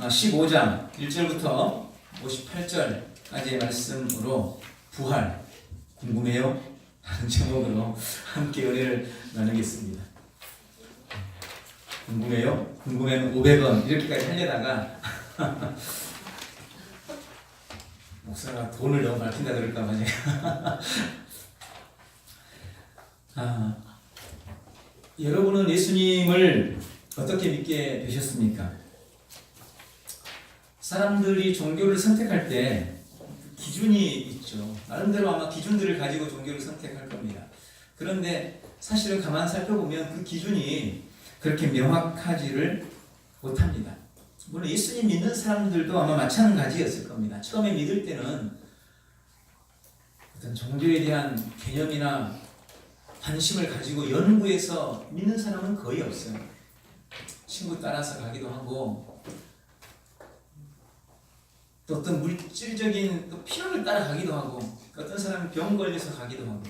15장 1절부터 58절까지의 말씀으로 부활 궁금해요? 하는 제목으로 함께 은혜를 나누겠습니다. 궁금해요? 궁금해는 500원 이렇게까지 하려다가 목사가 돈을 너무 밝힌다 그럴까봐 제가 여러분은 예수님을 어떻게 믿게 되셨습니까? 사람들이 종교를 선택할 때 기준이 있죠. 나름대로 아마 기준들을 가지고 종교를 선택할 겁니다. 그런데 사실은 가만 살펴보면 그 기준이 그렇게 명확하지를 못합니다. 물론 예수님 믿는 사람들도 아마 마찬가지였을 겁니다. 처음에 믿을 때는 어떤 종교에 대한 개념이나 관심을 가지고 연구해서 믿는 사람은 거의 없어요. 친구 따라서 가기도 하고 또 어떤 물질적인 또 필요를 따라가기도 하고 어떤 사람은 병 걸려서 가기도 하고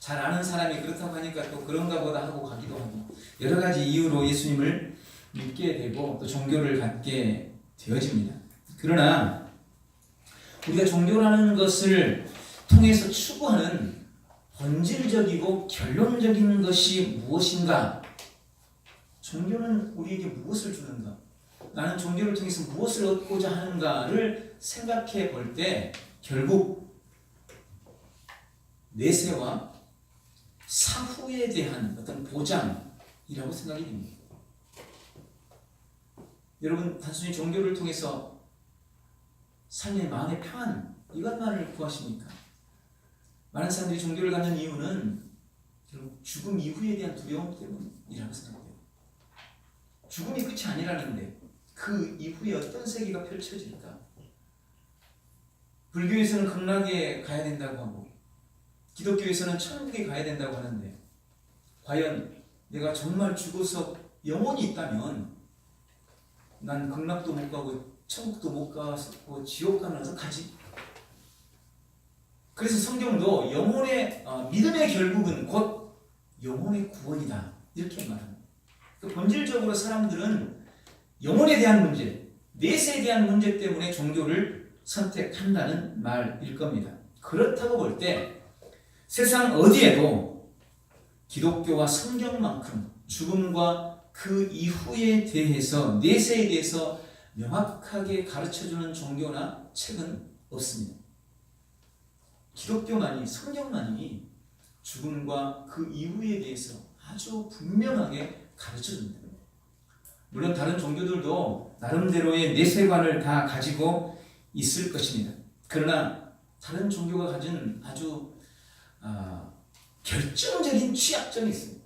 잘 아는 사람이 그렇다고 하니까 또 그런가 보다 하고 가기도 하고 여러 가지 이유로 예수님을 믿게 되고 또 종교를 갖게 되어집니다. 그러나 우리가 종교라는 것을 통해서 추구하는 본질적이고 결론적인 것이 무엇인가? 종교는 우리에게 무엇을 주는가? 나는 종교를 통해서 무엇을 얻고자 하는가를 생각해 볼 때 결국 내세와 사후에 대한 어떤 보장이라고 생각이 됩니다. 여러분 단순히 종교를 통해서 삶의 마음의 평안 이것만을 구하십니까? 많은 사람들이 종교를 갖는 이유는 결국 죽음 이후에 대한 두려움 때문이라고 생각해요. 죽음이 끝이 아니라는데 그 이후에 어떤 세계가 펼쳐질까? 불교에서는 극락에 가야 된다고 하고 기독교에서는 천국에 가야 된다고 하는데 과연 내가 정말 죽어서 영혼이 있다면 난 극락도 못 가고 천국도 못 가고 지옥 가면 어떡하지? 그래서 성경도 영혼의 믿음의 결국은 곧 영혼의 구원이다 이렇게 말합니다. 본질적으로 사람들은 영혼에 대한 문제, 내세에 대한 문제 때문에 종교를 선택한다는 말일 겁니다. 그렇다고 볼 때 세상 어디에도 기독교와 성경만큼 죽음과 그 이후에 대해서 내세에 대해서 명확하게 가르쳐주는 종교나 책은 없습니다. 기독교만이 성경만이 죽음과 그 이후에 대해서 아주 분명하게 가르쳐줍니다. 물론 다른 종교들도 나름대로의 내세관을 다 가지고 있을 것입니다. 그러나 다른 종교가 가진 아주 결정적인 취약점이 있습니다.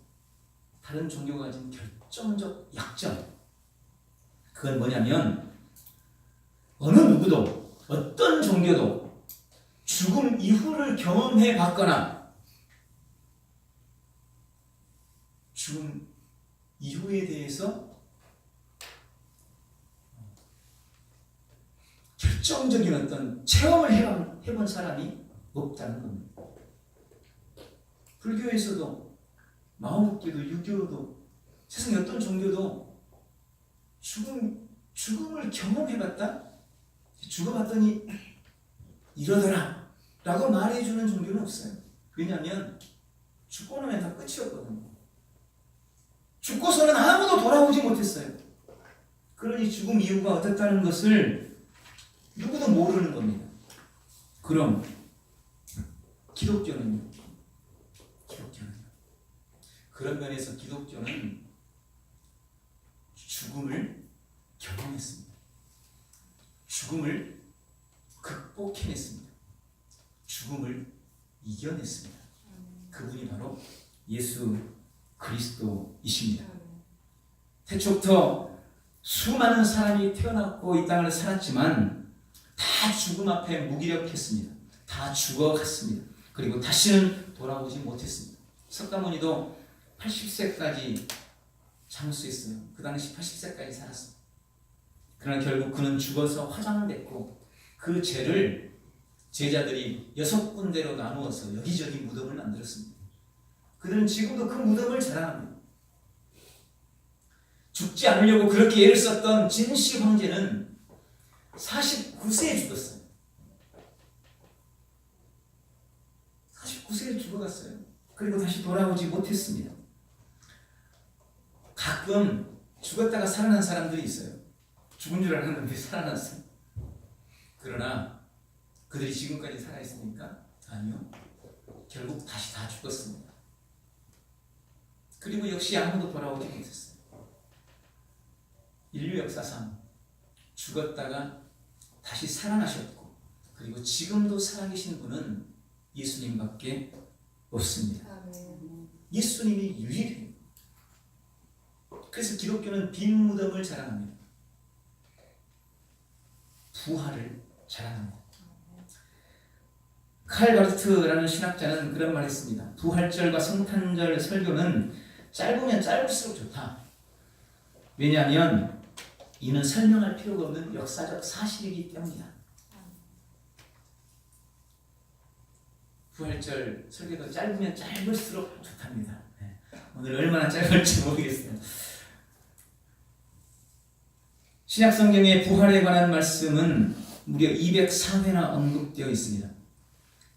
다른 종교가 가진 결정적 약점. 그건 뭐냐면 어느 누구도 어떤 종교도 죽음 이후를 경험해 봤거나 죽음 이후에 대해서 결정적인 어떤 체험을 해본 사람이 없다는 겁니다. 불교에서도 마오북교도 유교도 세상의 어떤 종교도 죽음을 경험해봤다? 죽어봤더니 이러더라 라고 말해주는 종교는 없어요. 왜냐하면 죽고 나면 다 끝이었거든요. 죽고서는 아무도 돌아오지 못했어요. 그러니 죽음 이후가 어떻다는 것을 누구도 모르는 겁니다. 그럼 기독교는요? 그런 면에서 기독교는 죽음을 경험했습니다. 죽음을 극복해냈습니다. 죽음을 이겨냈습니다. 그분이 바로 예수 그리스도이십니다. 태초부터 수많은 사람이 태어났고 이 땅을 살았지만 다 죽음 앞에 무기력했습니다. 다 죽어갔습니다. 그리고 다시는 돌아오지 못했습니다. 석가모니도 80세까지 장수했어요. 그 당시 80세까지 살았어요. 그러나 결국 그는 죽어서 화장됐고 그 죄를 제자들이 6군데로 나누어서 여기저기 무덤을 만들었습니다. 그들은 지금도 그 무덤을 자랑합니다. 죽지 않으려고 그렇게 애를 썼던 진시 황제는 49세에 죽었어요. 49세에 죽어갔어요. 그리고 다시 돌아오지 못했습니다. 가끔 죽었다가 살아난 사람들이 있어요. 죽은 줄 알았는데 살아났어요. 그러나 그들이 지금까지 살아있습니까? 아니요. 결국 다시 다 죽었습니다. 그리고 역시 아무도 돌아오지 못했어요. 인류 역사상 죽었다가 다시 살아나셨고 그리고 지금도 살아계신 분은 예수님밖에 없습니다. 예수님이 유일해요. 그래서 기독교는 빈 무덤을 자랑합니다. 부활을 자랑합니다. 칼 바르트라는 신학자는 그런 말을 했습니다. 부활절과 성탄절 설교는 짧으면 짧을수록 좋다. 왜냐하면 이는 설명할 필요가 없는 역사적 사실이기 때문이다. 부활절 설교도 짧으면 짧을수록 좋답니다. 오늘 얼마나 짧을지 모르겠어요. 신약성경의 부활에 관한 말씀은 무려 204회나 언급되어 있습니다.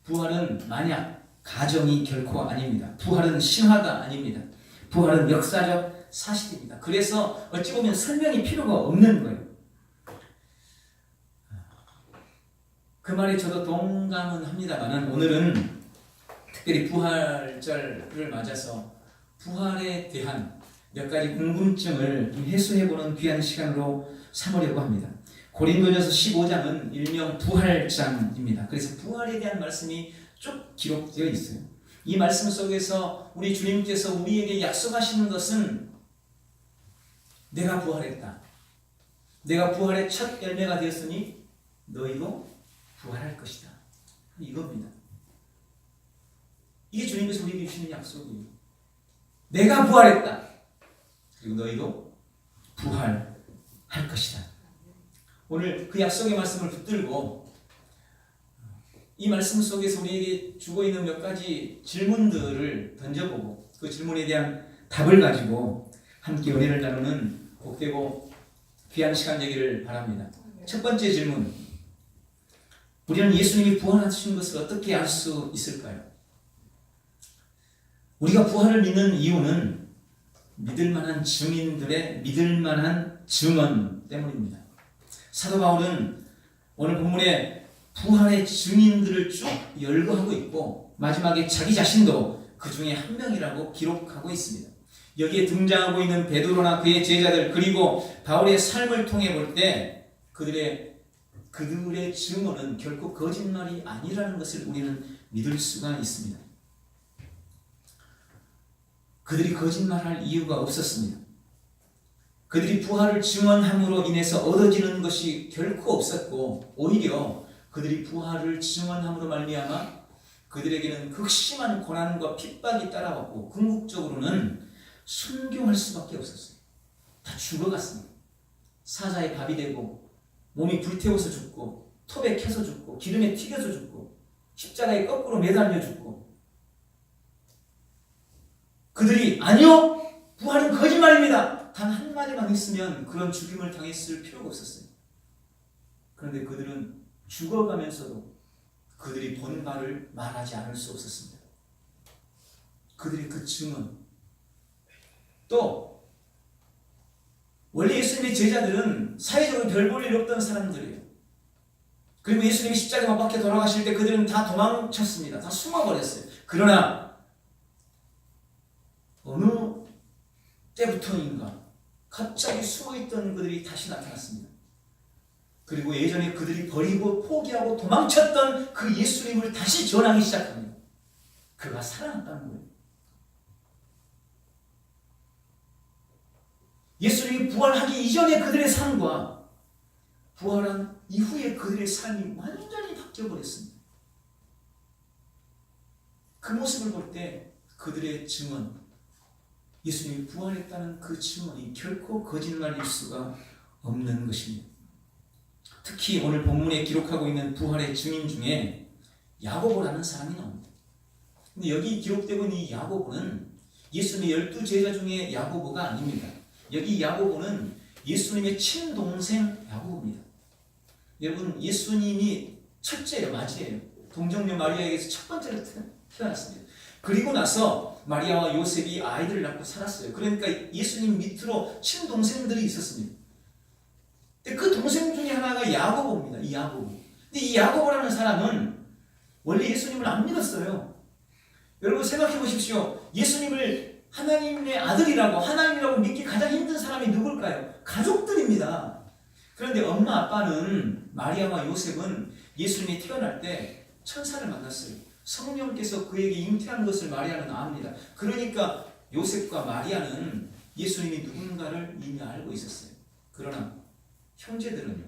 부활은 만약, 가정이 결코 아닙니다. 부활은 신화가 아닙니다. 부활은 역사적 사실입니다. 그래서 어찌 보면 설명이 필요가 없는 거예요. 그 말에 저도 동감은 합니다만 오늘은 특별히 부활절을 맞아서 부활에 대한 몇 가지 궁금증을 해소해보는 귀한 시간으로 삼으려고 합니다. 고린도전서 15장은 일명 부활장입니다. 그래서 부활에 대한 말씀이 쭉 기록되어 있어요. 이 말씀 속에서 우리 주님께서 우리에게 약속하시는 것은 내가 부활했다. 내가 부활의 첫 열매가 되었으니 너희도 부활할 것이다. 이겁니다. 이게 주님께서 우리에게 주시는 약속이에요. 내가 부활했다. 그리고 너희도 부활할 것이다. 오늘 그 약속의 말씀을 붙들고 이 말씀 속에서 우리에게 주고 있는 몇 가지 질문들을 던져보고 그 질문에 대한 답을 가지고 함께 은혜를 나누는 복되고 귀한 시간 되기를 바랍니다. 첫 번째 질문. 우리는 예수님이 부활하신 것을 어떻게 알 수 있을까요? 우리가 부활을 믿는 이유는 믿을 만한 증인들의 믿을 만한 증언 때문입니다. 사도 바울은 오늘 본문에 부활의 증인들을 쭉 열거하고 있고 마지막에 자기 자신도 그 중에 한 명이라고 기록하고 있습니다. 여기에 등장하고 있는 베드로나 그의 제자들 그리고 바울의 삶을 통해 볼 때 그들의 증언은 결코 거짓말이 아니라는 것을 우리는 믿을 수가 있습니다. 그들이 거짓말할 이유가 없었습니다. 그들이 부활을 증언함으로 인해서 얻어지는 것이 결코 없었고 오히려 그들이 부활을 증언함으로 말미암아 그들에게는 극심한 고난과 핍박이 따라왔고 궁극적으로는 순교할 수밖에 없었어요. 다 죽어갔습니다. 사자의 밥이 되고 몸이 불태워서 죽고 톱에 켜서 죽고 기름에 튀겨서 죽고 십자가에 거꾸로 매달려 죽고 그들이 아니요! 부활은 거짓말입니다! 단 한마디만 했으면 그런 죽임을 당했을 필요가 없었어요. 그런데 그들은 죽어가면서도 그들이 본 바를 말하지 않을 수 없었습니다. 그들의 그 증언 또 원래 예수님의 제자들은 사회적으로 별 볼 일 없던 사람들이에요. 그리고 예수님이 십자가 못 박혀 돌아가실 때 그들은 다 도망쳤습니다. 다 숨어버렸어요. 그러나 어느 때부터인가 갑자기 숨어있던 그들이 다시 나타났습니다. 그리고 예전에 그들이 버리고 포기하고 도망쳤던 그 예수님을 다시 전하기 시작합니다. 그가 살아났다는 거예요. 예수님이 부활하기 이전의 그들의 삶과 부활한 이후의 그들의 삶이 완전히 바뀌어버렸습니다. 그 모습을 볼 때 그들의 증언, 예수님이 부활했다는 그 증언이 결코 거짓말일 수가 없는 것입니다. 특히 오늘 본문에 기록하고 있는 부활의 증인 중에 야고보라는 사람이 나옵니다. 근데 여기 기록되고 있는 이 야고보는 예수님의 12 제자 중에 야고보가 아닙니다. 여기 야고보는 예수님의 친동생 야고보입니다. 여러분, 예수님이 첫째예요, 맞이에요. 동정녀 마리아에게서 첫 번째로 태어났습니다. 그리고 나서 마리아와 요셉이 아이들을 낳고 살았어요. 그러니까 예수님 밑으로 친동생들이 있었습니다. 근데 그 동생 중에 하나가 야고보입니다. 이 야고보. 근데 이 야고보라는 사람은 원래 예수님을 안 믿었어요. 여러분 생각해 보십시오. 예수님을 하나님의 아들이라고, 하나님이라고 믿기 가장 힘든 사람이 누굴까요? 가족들입니다. 그런데 엄마 아빠는, 마리아와 요셉은 예수님이 태어날 때 천사를 만났어요. 성령께서 그에게 잉태한 것을 마리아는 압니다. 그러니까 요셉과 마리아는 예수님이 누군가를 이미 알고 있었어요. 그러나 형제들은요,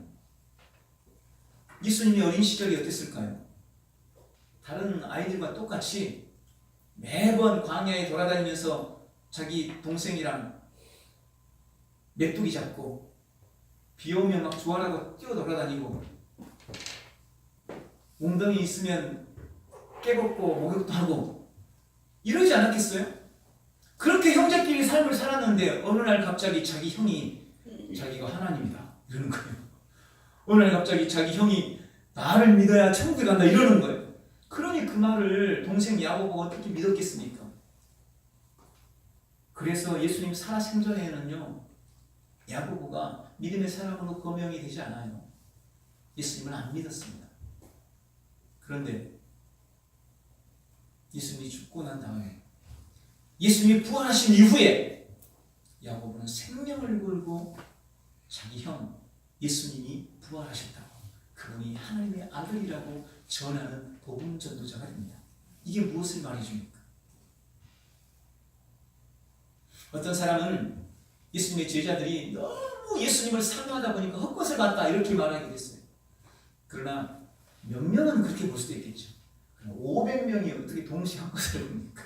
예수님이 어린 시절이 어땠을까요? 다른 아이들과 똑같이 매번 광야에 돌아다니면서 자기 동생이랑 메뚜기 잡고, 비 오면 막 좋아라고 뛰어 돌아다니고, 웅덩이 있으면 깨벗고 목욕도 하고 이러지 않았겠어요? 그렇게 형제끼리 삶을 살았는데 어느 날 갑자기 자기 형이 자기가 하나님이다 이러는 거예요. 어느 날 갑자기 자기 형이 나를 믿어야 천국에 간다 이러는 거예요. 그러니 그 말을 동생 야고보가 어떻게 믿었겠습니까? 그래서 예수님 살아생전에는요, 야고보가 믿음의 사람으로 거명이 되지 않아요. 예수님을 안 믿었습니다. 그런데 예수님이 죽고 난 다음에, 예수님이 부활하신 이후에 야고보는 생명을 걸고 자기 형 예수님이 부활하셨다고, 그분이 하나님의 아들이라고 전하는 복음 전도자가 됩니다. 이게 무엇을 말해줍니까? 어떤 사람은 예수님의 제자들이 너무 예수님을 사모하다 보니까 헛것을 봤다 이렇게 말하게 됐어요. 그러나 몇 명은 그렇게 볼 수도 있겠죠. 500명이 어떻게 동시에 헛것을 봅니까?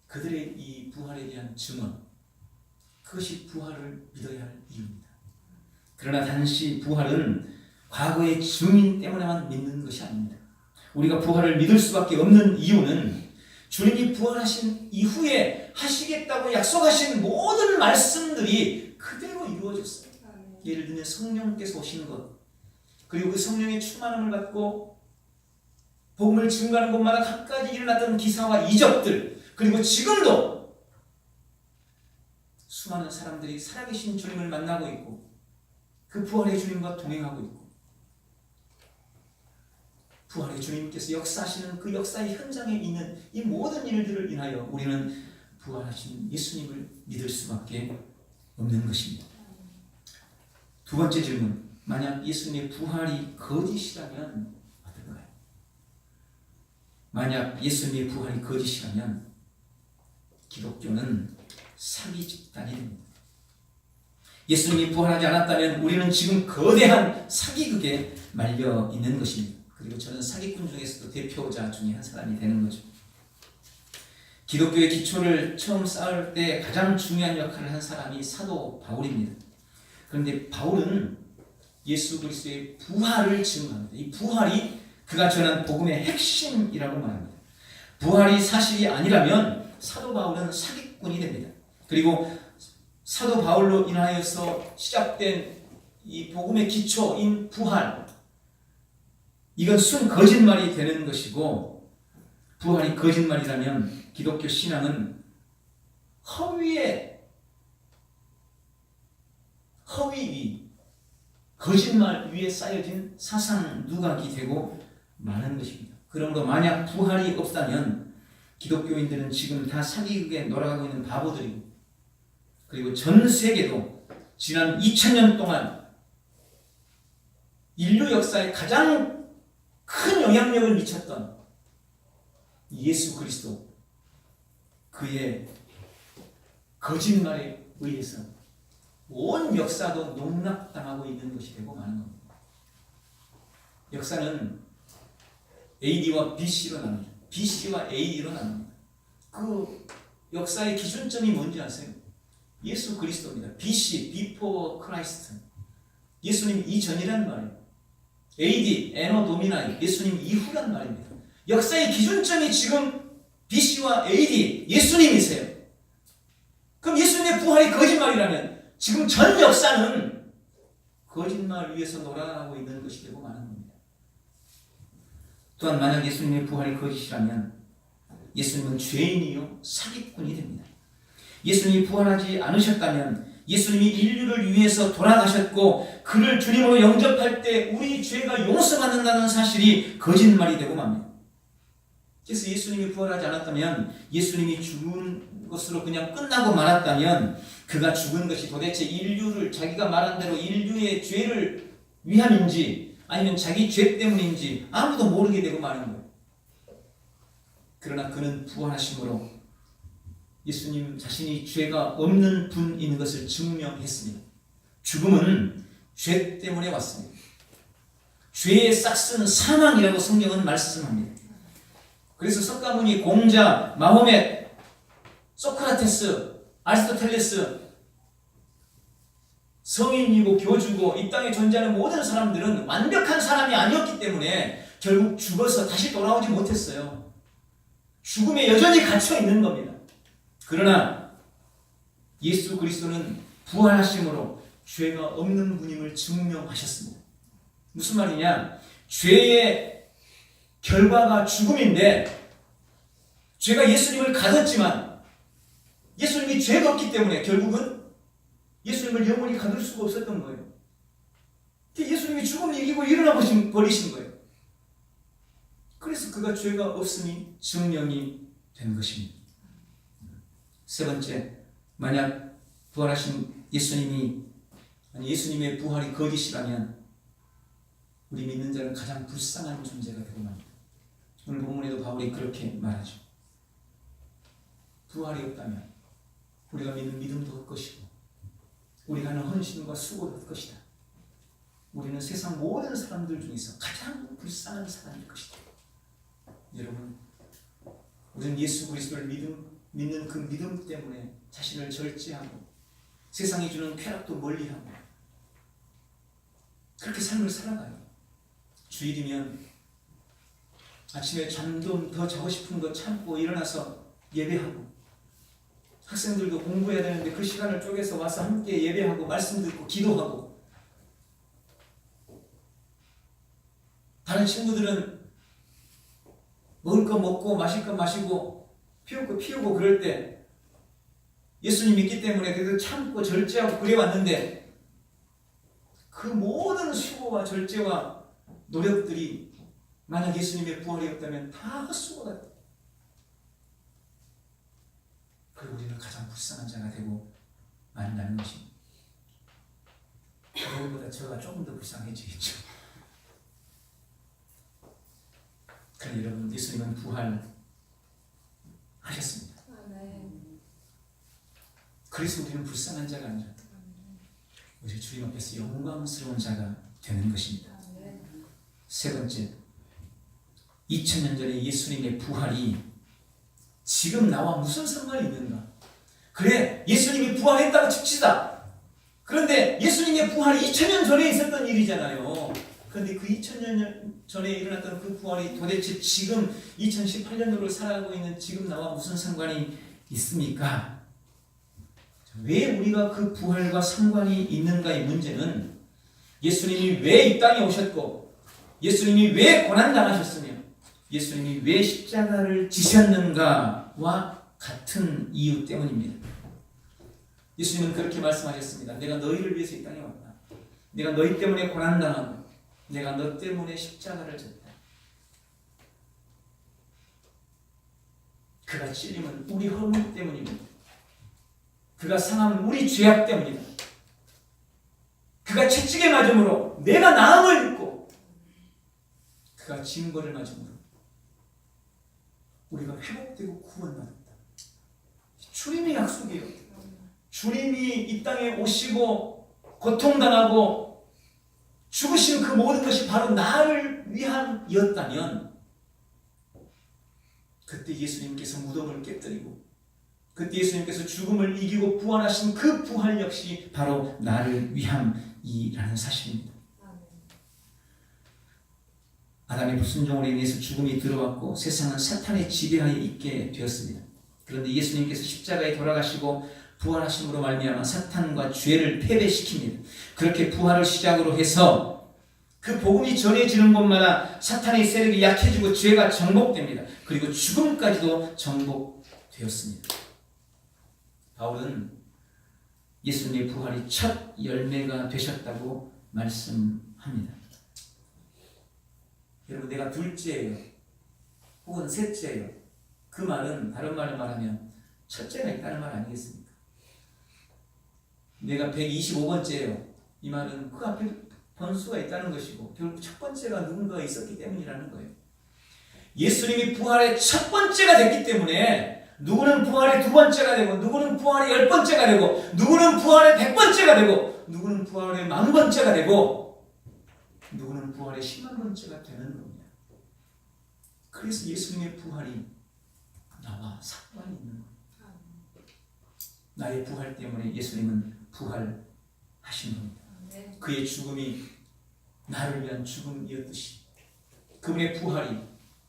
그들의 이 부활에 대한 증언, 그것이 부활을 믿어야 할 이유입니다. 그러나 단지 부활은 과거의 증인 때문에만 믿는 것이 아닙니다. 우리가 부활을 믿을 수밖에 없는 이유는 주님이 부활하신 이후에 하시겠다고 약속하신 모든 말씀들이 그대로 이루어졌어요. 예를 들면 성령께서 오시는 것, 그리고 그 성령의 충만함을 받고 복음을 증거하는 곳마다 각가지 일어났던 기사와 이적들, 그리고 지금도 수많은 사람들이 살아계신 주님을 만나고 있고 그 부활의 주님과 동행하고 있고, 부활의 주님께서 역사하시는 그 역사의 현장에 있는 이 모든 일들을 인하여 우리는 부활하신 예수님을 믿을 수밖에 없는 것입니다. 두 번째 질문, 만약 예수님의 부활이 거짓이라면 어떨까요? 만약 예수님의 부활이 거짓이라면 기독교는 사기 집단이 됩니다. 예수님이 부활하지 않았다면 우리는 지금 거대한 사기극에 말려 있는 것입니다. 그리고 저는 사기꾼 중에서도 대표자 중에 한 사람이 되는 거죠. 기독교의 기초를 처음 쌓을 때 가장 중요한 역할을 한 사람이 사도 바울입니다. 그런데 바울은 예수 그리스도의 부활을 증거합니다. 이 부활이 그가 전한 복음의 핵심이라고 말합니다. 부활이 사실이 아니라면 사도 바울은 사기꾼이 됩니다. 그리고 사도 바울로 인하여서 시작된 이 복음의 기초인 부활, 이건 순 거짓말이 되는 것이고, 부활이 거짓말이라면 기독교 신앙은 허위 위, 거짓말 위에 쌓여진 사상 누각이 되고 마는 것입니다. 그러므로 만약 부활이 없다면 기독교인들은 지금 다 사기극에 놀아가고 있는 바보들이고, 그리고 전 세계도 지난 2000년 동안 인류 역사에 가장 큰 영향력을 미쳤던 예수 그리스도, 그의 거짓말에 의해서 온 역사도 농락당하고 있는 것이 되고 마는 겁니다. 역사는 AD와 BC로 나눕니다. BC와 AD로 나눕니다. 그 역사의 기준점이 뭔지 아세요? 예수 그리스도입니다. BC, Before Christ. 예수님 이전이란 말이에요. AD, 에노 도미나이, 예수님 이후란 말입니다. 역사의 기준점이 지금 BC와 AD, 예수님이세요. 그럼 예수 부활이 거짓말이라면 지금 전 역사는 거짓말 위에서 놀아나고 있는 것이 되고 마는 겁니다. 또한 만약 예수님의 부활이 거짓이라면 예수님은 죄인이요 사기꾼이 됩니다. 예수님이 부활하지 않으셨다면 예수님이 인류를 위해서 돌아가셨고 그를 주님으로 영접할 때 우리 죄가 용서받는다는 사실이 거짓말이 되고 맙니다. 그래서 예수님이 부활하지 않았다면, 예수님이 죽은 것으로 그냥 끝나고 말았다면, 그가 죽은 것이 도대체 인류를, 자기가 말한 대로 인류의 죄를 위함인지 아니면 자기 죄 때문인지 아무도 모르게 되고 마는 거예요. 그러나 그는 부활하심으로 예수님 자신이 죄가 없는 분인 것을 증명했습니다. 죽음은 죄 때문에 왔습니다. 죄의 싹스는 사망이라고 성경은 말씀합니다. 그래서 석가모니, 공자, 마호멧, 소크라테스, 아리스토텔레스, 성인이고 교주고 이 땅에 존재하는 모든 사람들은 완벽한 사람이 아니었기 때문에 결국 죽어서 다시 돌아오지 못했어요. 죽음에 여전히 갇혀 있는 겁니다. 그러나 예수 그리스도는 부활하심으로 죄가 없는 분임을 증명하셨습니다. 무슨 말이냐? 죄의 결과가 죽음인데 죄가 예수님을 가뒀지만 예수님이 죄가 없기 때문에 결국은 예수님을 영원히 가둘 수가 없었던 거예요. 예수님이 죽음을 이기고 일어나 버리신 거예요. 그래서 그가 죄가 없음이 증명이 된 것입니다. 세 번째, 만약 부활하신 예수님의 부활이 거짓이라면 우리 믿는 자는 가장 불쌍한 존재가 되고 맙니다. 오늘 본문에도 바울이 그렇게 말하죠. 부활이 없다면 우리가 믿는 믿음도 없것이고 우리가 하는 헌신과 수고도 없것이다. 우리는 세상 모든 사람들 중에서 가장 불쌍한 사람일 것이다. 여러분, 우리는 예수 그리스도를 믿는 그 믿음 때문에 자신을 절제하고 세상이 주는 쾌락도 멀리하고 그렇게 삶을 살아가요. 주일이면 아침에 잠도 더 자고 싶은 거 참고 일어나서 예배하고, 학생들도 공부해야 되는데 그 시간을 쪼개서 와서 함께 예배하고 말씀 듣고 기도하고, 다른 친구들은 먹을 거 먹고 마실 거 마시고 피울 거 피우고 그럴 때 예수님 믿기 때문에 그래도 참고 절제하고 그래 왔는데 그 모든 수고와 절제와 노력들이 만약 예수님의 부활이 없다면 다 헛수고가 돼. 그리고 우리는 가장 불쌍한 자가 되고 만나는 것입니다. 그보다 저가 조금 더 불쌍해지겠죠. 그러나 여러분, 예수님은 부활하셨습니다. 그래서 우리는 불쌍한 자가 아니라 우리 주님 앞에서 영광스러운 자가 되는 것입니다. 세 번째, 2000년 전에 예수님의 부활이 지금 나와 무슨 상관이 있는가? 그래, 예수님이 부활했다고 칩시다. 그런데 예수님의 부활이 2000년 전에 있었던 일이잖아요. 그런데 그 2000년 전에 일어났던 그 부활이 도대체 지금 2018년도를 살아가고 있는 지금 나와 무슨 상관이 있습니까? 왜 우리가 그 부활과 상관이 있는가의 문제는 예수님이 왜 이 땅에 오셨고 예수님이 왜 고난당하셨으며 예수님이 왜 십자가를 지셨는가와 같은 이유 때문입니다. 예수님은 그렇게 말씀하셨습니다. 내가 너희를 위해서 이 땅에 왔다. 내가 너희 때문에 고난당하고 내가 너 때문에 십자가를 졌다. 그가 찔림은 우리 허물 때문입니다. 그가 상함은 우리 죄악 때문이다. 그가 채찍에 맞음으로 내가 나음을 입고 그가 징벌을 맞음으로 우리가 회복되고 구원받았다. 주님의 약속이에요. 주님이 이 땅에 오시고 고통당하고 죽으신 그 모든 것이 바로 나를 위함이었다면 그때 예수님께서 무덤을 깨뜨리고 그때 예수님께서 죽음을 이기고 부활하신 그 부활 역시 바로 나를 위함이라는 사실입니다. 아담의 불순종으로 인해서 죽음이 들어왔고 세상은 사탄의 지배하에 있게 되었습니다. 그런데 예수님께서 십자가에 돌아가시고 부활하심으로 말미암아 사탄과 죄를 패배시킵니다. 그렇게 부활을 시작으로 해서 그 복음이 전해지는 곳마다 사탄의 세력이 약해지고 죄가 정복됩니다. 그리고 죽음까지도 정복되었습니다. 바울은 예수님의 부활이 첫 열매가 되셨다고 말씀합니다. 여러분, 내가 둘째예요 혹은 셋째예요, 그 말은 다른 말을 말하면 첫째가 있다는 말 아니겠습니까? 내가 125번째예요, 이 말은 그 앞에 번수가 있다는 것이고 결국 첫 번째가 누군가가 있었기 때문이라는 거예요. 예수님이 부활의 첫 번째가 됐기 때문에 누구는 부활의 두 번째가 되고, 누구는 부활의 10번째가 되고, 누구는 부활의 100번째가 되고, 누구는 부활의 10,000번째가 되고, 누구는 부활의 100,000번째가 되는 겁니다. 그래서 예수님의 부활이 나와 상관이 있는 거예요. 나의 부활 때문에 예수님은 부활하신 겁니다. 그의 죽음이 나를 위한 죽음이었듯이 그분의 부활이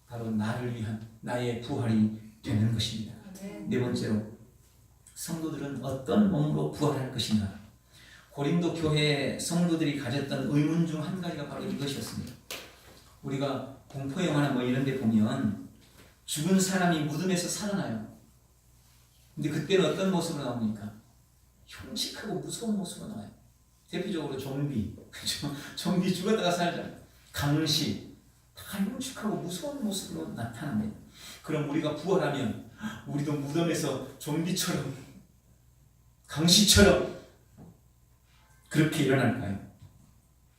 바로 나를 위한 나의 부활이 되는 것입니다. 네 번째로, 성도들은 어떤 몸으로 부활할 것인가? 고린도 교회 성도들이 가졌던 의문 중 한 가지가 바로 이것이었습니다. 우리가 공포 영화나 뭐 이런 데 보면 죽은 사람이 무덤에서 살아나요. 근데 그때는 어떤 모습으로 나옵니까? 흉측하고 무서운 모습으로 나와요. 대표적으로 좀비, 그렇죠? 좀비 죽었다가 살잖아요. 강시, 다 흉측하고 무서운 모습으로 나타납니다. 그럼 우리가 부활하면 우리도 무덤에서 좀비처럼, 강시처럼 그렇게 일어날까요?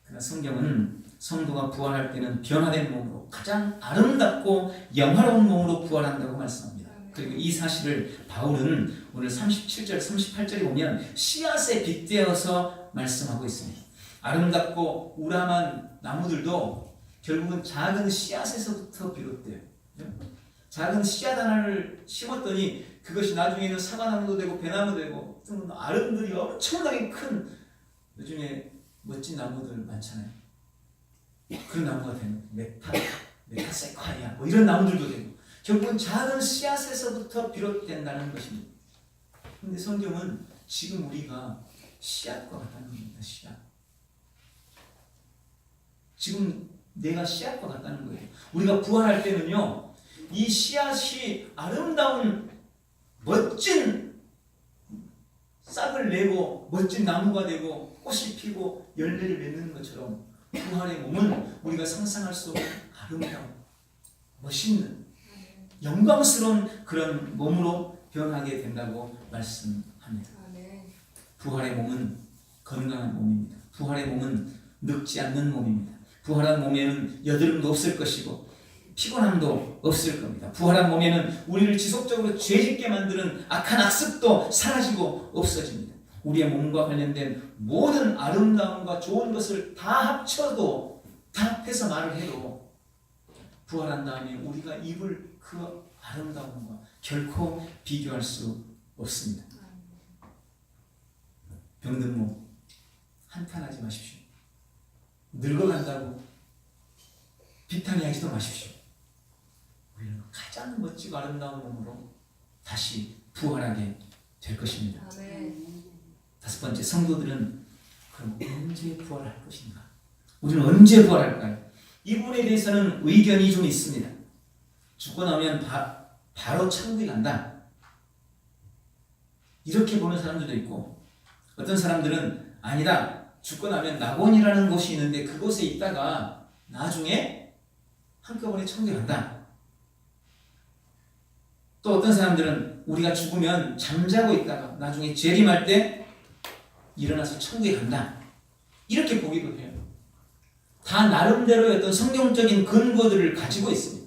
그러나 성경은 성도가 부활할 때는 변화된 몸으로, 가장 아름답고 영화로운 몸으로 부활한다고 말씀합니다. 그리고 이 사실을 바울은 오늘 37절, 38절에 보면 씨앗에 빗대어서 말씀하고 있습니다. 아름답고 우람한 나무들도 결국은 작은 씨앗에서부터 비롯돼요. 작은 씨앗 하나를 심었더니 그것이 나중에는 사과나무도 되고 배나무도 되고 아름들이 엄청나게 큰, 요즘에 멋진 나무들 많잖아요. 그런 나무가 되는 메타세콰이아 뭐 이런 나무들도 되고, 결국은 작은 씨앗에서부터 비롯된다는 것입니다. 그런데 성경은 지금 우리가 씨앗과 같다는 겁니다. 씨앗. 지금 내가 씨앗과 같다는 거예요. 우리가 부활할 때는요, 이 씨앗이 아름다운 멋진 싹을 내고 멋진 나무가 되고 꽃이 피고 열매를 맺는 것처럼 부활의 몸은 우리가 상상할 수 없는 아름다운, 멋있는, 영광스러운 그런 몸으로 변하게 된다고 말씀합니다. 부활의 몸은 건강한 몸입니다. 부활의 몸은 늙지 않는 몸입니다. 부활한 몸에는 여드름도 없을 것이고 피곤함도 없을 겁니다. 부활한 몸에는 우리를 지속적으로 죄짓게 만드는 악한 악습도 사라지고 없어집니다. 우리의 몸과 관련된 모든 아름다움과 좋은 것을 다 합쳐도, 다 합해서 말을 해도 부활한 다음에 우리가 입을 그 아름다움과 결코 비교할 수 없습니다. 병든 몸 한탄하지 마십시오. 늙어간다고 비탄해하지도 마십시오. 우리는 가장 멋지고 아름다운 몸으로 다시 부활하게 될 것입니다. 다섯 번째, 성도들은 그럼 언제 부활할 것인가? 우리는 언제 부활할까요? 이 부분에 대해서는 의견이 좀 있습니다. 죽고 나면 바로 천국에 간다, 이렇게 보는 사람들도 있고, 어떤 사람들은 아니다, 죽고 나면 낙원이라는 곳이 있는데 그곳에 있다가 나중에 한꺼번에 천국에 간다. 또 어떤 사람들은 우리가 죽으면 잠자고 있다가 나중에 재림할 때 일어나서 천국에 간다, 이렇게 보기도 해요. 다 나름대로의 어떤 성경적인 근거들을 가지고 있습니다.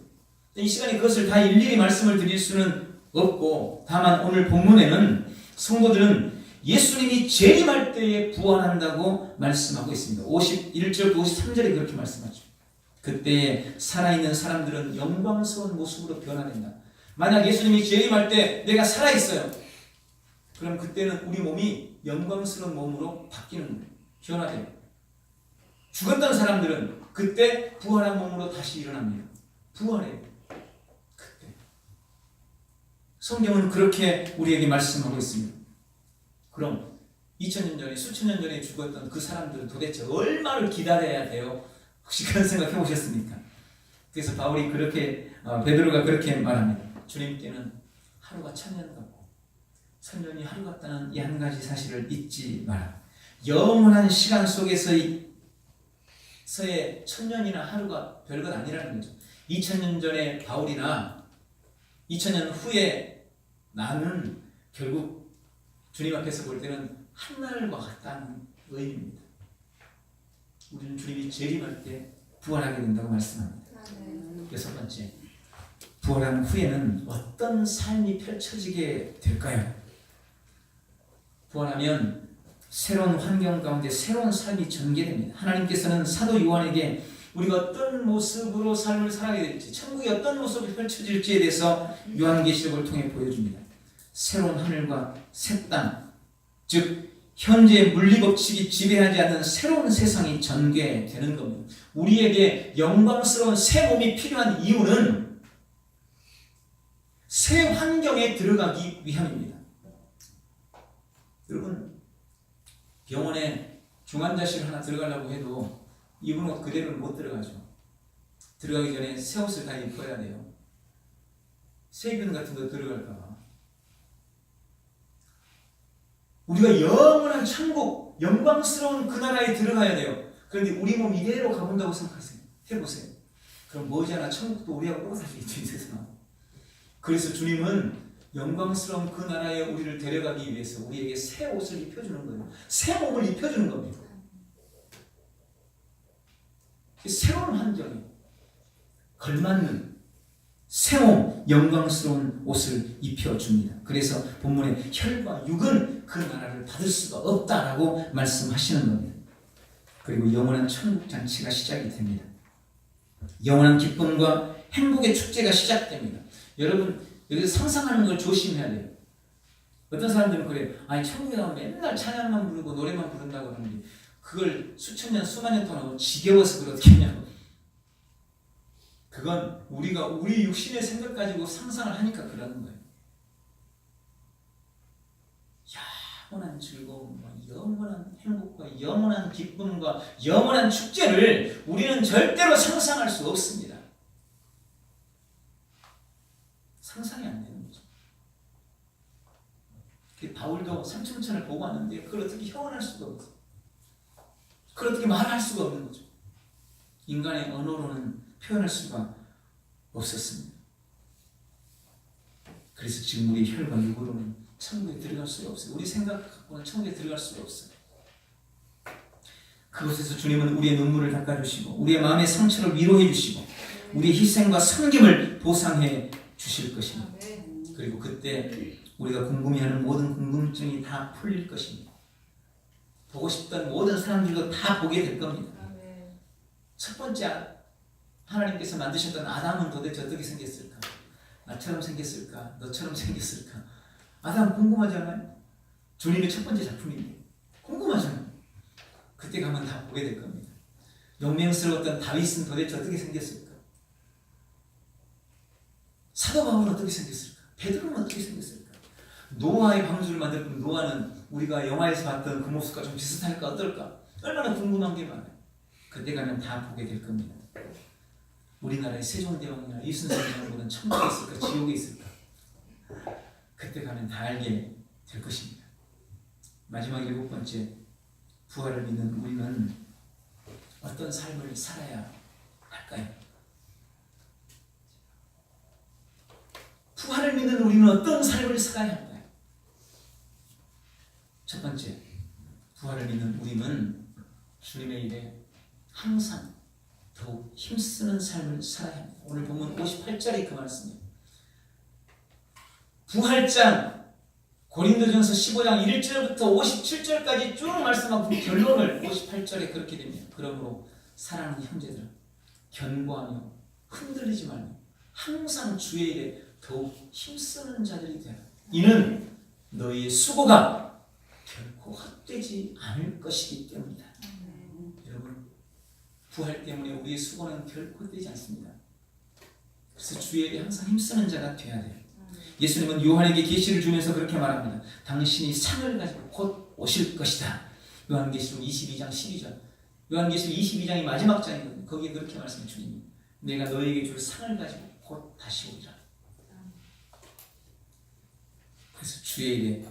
이 시간에 그것을 다 일일이 말씀을 드릴 수는 없고, 다만 오늘 본문에는 성도들은 예수님이 재림할 때에 부활한다고 말씀하고 있습니다. 51절, 53절에 그렇게 말씀하죠. 그때에 살아있는 사람들은 영광스러운 모습으로 변화된다. 만약 예수님이 재림할 때 내가 살아있어요, 그럼 그때는 우리 몸이 영광스러운 몸으로 바뀌는 거예요. 변화돼요. 죽었던 사람들은 그때 부활한 몸으로 다시 일어납니다. 부활해요. 그때. 성경은 그렇게 우리에게 말씀하고 있습니다. 그럼 2000년 전에 수천 년 전에 죽었던 그 사람들은 도대체 얼마를 기다려야 돼요? 혹시 그런 생각 해보셨습니까? 그래서 바울이 그렇게 베드로가 그렇게 말합니다. 주님께는 하루가 천년 같고 천년이 하루 같다는 이 한 가지 사실을 잊지 마라. 영원한 시간 속에서의 천년이나 하루가 별것 아니라는 거죠. 2000년 전에 바울이나 2000년 후에 나는 결국 주님 앞에서 볼 때는 한날과 같다는 의미입니다. 우리는 주님이 재림할 때 부활하게 된다고 말씀합니다. 여섯 번째, 부활한 후에는 어떤 삶이 펼쳐지게 될까요? 부활하면 새로운 환경 가운데 새로운 삶이 전개됩니다. 하나님께서는 사도 요한에게 우리가 어떤 모습으로 삶을 살아야 될지, 천국이 어떤 모습이 펼쳐질지에 대해서 요한계시록을 통해 보여줍니다. 새로운 하늘과 새 땅, 즉 현재 물리법칙이 지배하지 않는 새로운 세상이 전개되는 겁니다. 우리에게 영광스러운 새 몸이 필요한 이유는 새 환경에 들어가기 위함입니다. 여러분, 병원에 중환자실 하나 들어가려고 해도 입은 옷 그대로는 못 들어가죠. 들어가기 전에 새 옷을 다 입어야 돼요. 세균 같은 거 들어갈까 봐. 우리가 영원한 천국, 영광스러운 그 나라에 들어가야 돼요. 그런데 우리 몸 이대로 가본다고 생각하세요. 해보세요. 그럼 머지않아 천국도 우리하고 똑같아지겠죠, 이 세상. 그래서 주님은 영광스러운 그 나라에 우리를 데려가기 위해서 우리에게 새 옷을 입혀주는 거예요. 새 몸을 입혀주는 겁니다. 새로운 환경에 걸맞는 새 몸, 영광스러운 옷을 입혀줍니다. 그래서 본문에 혈과 육은 그 나라를 받을 수가 없다라고 말씀하시는 겁니다. 그리고 영원한 천국 잔치가 시작이 됩니다. 영원한 기쁨과 행복의 축제가 시작됩니다. 여러분, 여기서 상상하는 걸 조심해야 돼요. 어떤 사람들은 그래요. 아니, 천국에 가면 맨날 찬양만 부르고 노래만 부른다고 그러는데 그걸 수천 년, 수만 년 동안 하고 지겨워서 그걸 어떻게 하냐고. 그건 우리가 우리 육신의 생각 가지고 상상을 하니까 그러는 거예요. 영원한 즐거움과 영원한 행복과 영원한 기쁨과 영원한 축제를 우리는 절대로 상상할 수 없습니다. 상상이 안 되는 거죠. 바울도 삼층천을 보고 왔는데 그걸 어떻게 형언할 수가 없어요. 그걸 어떻게 말할 수가 없는 거죠. 인간의 언어로는 표현할 수가 없었습니다. 그래서 지금 우리 혈과 육으로는 천국에 들어갈 수가 없어요. 우리 생각 갖고는 천국에 들어갈 수가 없어요. 그곳에서 주님은 우리의 눈물을 닦아주시고 우리의 마음의 상처를 위로해 주시고 우리의 희생과 섬김을 보상해 주실 것입니다. 그리고 그때 우리가 궁금해하는 모든 궁금증이 다 풀릴 것입니다. 보고 싶던 모든 사람들도 다 보게 될 겁니다. 첫 번째 하나님께서 만드셨던 아담은 도대체 어떻게 생겼을까? 나처럼 생겼을까? 너처럼 생겼을까? 아담 궁금하잖아요. 주님의 첫 번째 작품인데 궁금하잖아요. 그때 가면 다 보게 될 겁니다. 용맹스러웠던 다윗은 도대체 어떻게 생겼을까? 사도 바울은 어떻게 생겼을까? 베드로는 어떻게 생겼을까? 노아의 방주를 만들었던 노아는 우리가 영화에서 봤던 그 모습과 좀 비슷할까 어떨까? 얼마나 궁금한 게 많아요. 그때 가면 다 보게 될 겁니다. 우리나라의 세종대왕이나 이순신 장군은 천국에 있을까 지옥에 있을까? 그때 가면 다 알게 될 것입니다. 마지막 일곱 번째, 부활을 믿는 우리는 어떤 삶을 살아야 할까요? 부활을 믿는 우리는 어떤 삶을 살아야 할까요? 첫 번째, 부활을 믿는 우리는 주님의 일에 항상 더욱 힘쓰는 삶을 살아야 합니다. 오늘 보면 58절의 그 말씀이에요. 부활장 고린도전서 15장 1절부터 57절까지 쭉 말씀하고 결론을 58절에 그렇게 됩니다. 그러므로 사랑하는 형제들아 견고하며 흔들리지 말며 항상 주의 일에 더욱 힘쓰는 자들이 되라. 이는 너희의 수고가 결코 헛되지 않을 것이기 때문이다. 여러분, 부활 때문에 우리의 수고는 결코 되지 않습니다. 그래서 주의 일에 항상 힘쓰는 자가 되어야 돼요. 예수님은 요한에게 계시를 주면서 그렇게 말합니다. 당신이 상을 가지고 곧 오실 것이다. 요한계시록 22장 12절. 요한계시록 22장이 마지막 장이거든요. 거기에 그렇게 말씀해 주님이 내가 너에게 줄 상을 가지고 곧 다시 오리라. 그래서 주의 일에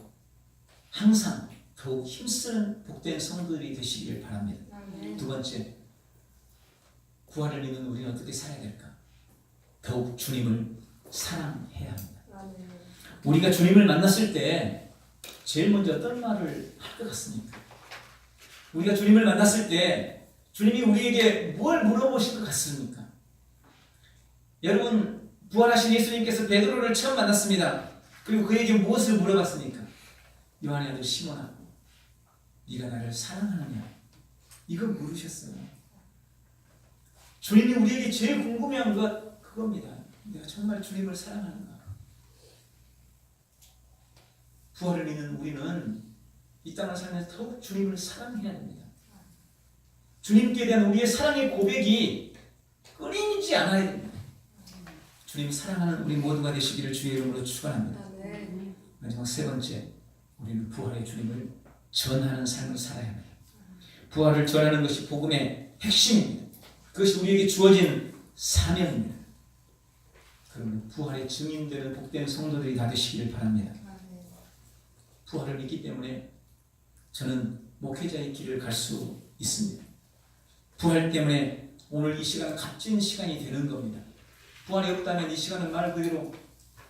항상 더욱 힘쓰는 복된 성도들이 되시기를 바랍니다. 두 번째, 부활을 믿는 우리는 어떻게 살아야 될까? 더욱 주님을 사랑해야 합니다. 우리가 주님을 만났을 때 제일 먼저 어떤 말을 할 것 같습니까? 우리가 주님을 만났을 때 주님이 우리에게 뭘 물어보실 것 같습니까? 여러분, 부활하신 예수님께서 베드로를 처음 만났습니다. 그리고 그에게 무엇을 물어봤습니까? 요한의 아들 시몬아, 네가 나를 사랑하느냐? 이걸 물으셨어요. 주님이 우리에게 제일 궁금해한 것 그겁니다. 내가 정말 주님을 사랑하는가? 부활을 믿는 우리는 이 땅을 살면서 더욱 주님을 사랑해야 됩니다. 주님께 대한 우리의 사랑의 고백이 끊이지 않아야 됩니다. 주님 사랑하는 우리 모두가 되시기를 주의 이름으로 축원합니다. 마지막 세 번째, 우리는 부활의 주님을 전하는 삶을 살아야 합니다. 부활을 전하는 것이 복음의 핵심입니다. 그것이 우리에게 주어진 사명입니다. 그러면 부활의 증인되는 복된 성도들이 다 되시기를 바랍니다. 부활을 믿기 때문에 저는 목회자의 길을 갈 수 있습니다. 부활 때문에 오늘 이 시간은 값진 시간이 되는 겁니다. 부활이 없다면 이 시간은 말 그대로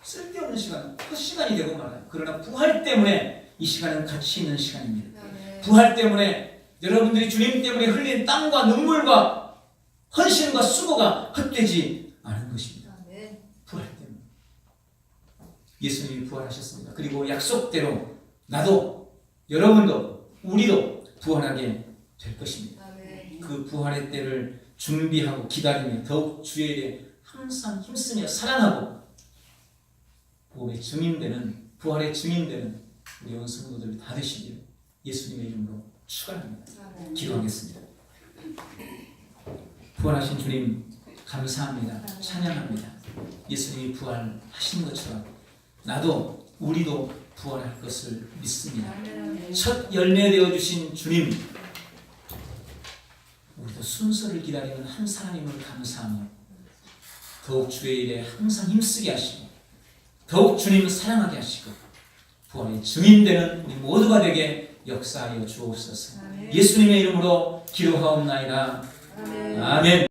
쓸데없는 시간, 헛시간이 되고 말아요. 그러나 부활 때문에 이 시간은 가치 있는 시간입니다. 부활 때문에 여러분들이 주님 때문에 흘린 땀과 눈물과 헌신과 수고가 헛되지 않은 것입니다. 부활 때문에. 예수님이 부활하셨습니다. 그리고 약속대로 나도, 여러분도, 우리도 부활하게 될 것입니다. 그 부활의 때를 준비하고 기다리며 더욱 주의 일에 항상 힘쓰며 사랑하고 복음의 증인되는, 부활의 증인되는 우리 온 성도들 다 되시기를 예수님의 이름으로 축원합니다. 기도하겠습니다. 부활하신 주님 감사합니다. 찬양합니다. 예수님이 부활하신 것처럼 나도, 우리도 부활할 것을 믿습니다. 첫 열매 되어 주신 주님, 우리도 순서를 기다리는 한 사람임을 감사하며 더욱 주의 일에 항상 힘쓰게 하시고 더욱 주님을 사랑하게 하시고 부활의 증인되는 우리 모두가 되게 역사하여 주옵소서. 예수님의 이름으로 기도하옵나이다. 아멘.